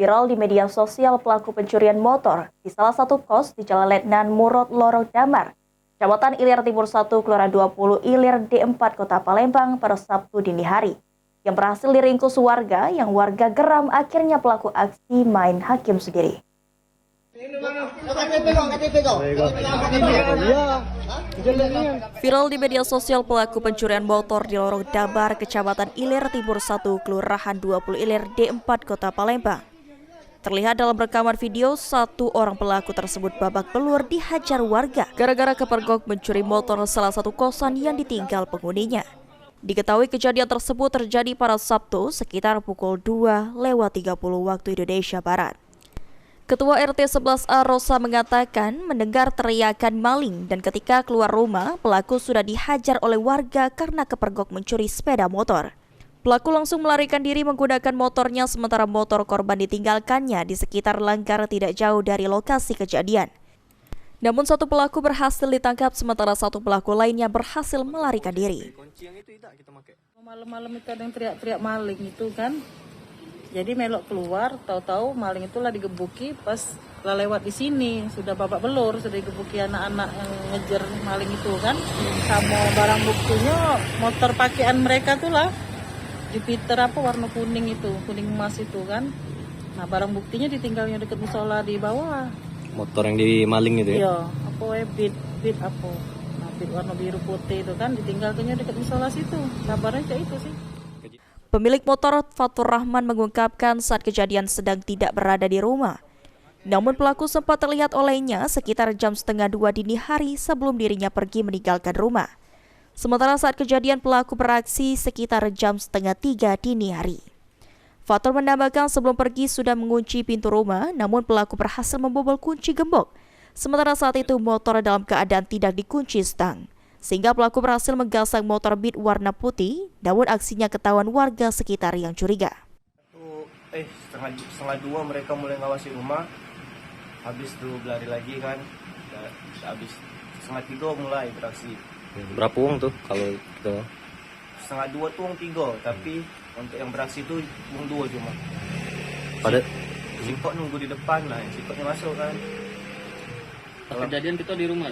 Viral di media sosial pelaku pencurian motor di salah satu kos di Jalan Letnan Murod, Lorong Damar, Kecamatan Ilir Timur 1, Kelurahan 20 Ilir D4, Kota Palembang pada Sabtu dini hari. Yang berhasil diringkus warga, yang warga geram akhirnya pelaku aksi main hakim sendiri. Viral di media sosial pelaku pencurian motor di Lorong Damar, Kecamatan Ilir Timur 1, Kelurahan 20 Ilir D4, Kota Palembang. Terlihat dalam rekaman video, satu orang pelaku tersebut babak belur dihajar warga gara-gara kepergok mencuri motor salah satu kosan yang ditinggal penghuninya. Diketahui kejadian tersebut terjadi pada Sabtu sekitar pukul 2:30 waktu Indonesia Barat. Ketua RT 11A Rosa mengatakan mendengar teriakan maling dan ketika keluar rumah, pelaku sudah dihajar oleh warga karena kepergok mencuri sepeda motor. Pelaku langsung melarikan diri menggunakan motornya sementara motor korban ditinggalkannya di sekitar langgar tidak jauh dari lokasi kejadian. Namun satu pelaku berhasil ditangkap sementara satu pelaku lainnya berhasil melarikan diri. Malam-malam itu ada yang teriak-teriak maling itu kan. Jadi melok keluar, tahu-tahu maling itulah digebuki pas lah lewat di sini. Sudah babak belur, sudah digebuki anak-anak yang ngejar maling itu kan. Sama barang buktinya motor pakaian mereka tuh lah. Jupiter apa warna kuning itu, kuning emas itu kan. Nah barang buktinya ditinggalnya dekat musola di bawah. Motor yang dimaling itu ya? Iya, apa beat apa. Nah beat warna biru putih itu kan ditinggalkannya dekat musola situ. Kabarnya kayak itu sih. Pemilik motor Fatur Rahman mengungkapkan saat kejadian sedang tidak berada di rumah. Namun pelaku sempat terlihat olehnya sekitar jam 1:30 dini hari sebelum dirinya pergi meninggalkan rumah. Sementara saat kejadian pelaku beraksi sekitar jam 2:30 dini hari. Fatur menambahkan sebelum pergi sudah mengunci pintu rumah, namun pelaku berhasil membobol kunci gembok. Sementara saat itu motor dalam keadaan tidak dikunci stang, sehingga pelaku berhasil menggasak motor Beat warna putih, namun aksinya ketahuan warga sekitar yang curiga. Setengah dua mereka mulai ngawasi rumah, habis itu berlari lagi kan, habis 1:30 mulai beraksi. Berapa uang tuh kalau gitu? 1:30 tuh uang 3, tapi untuk yang beraksi itu uang 2 cuma. Pada Sipok nunggu di depan lah, sipoknya masuk kan. Kejadian kita di rumah.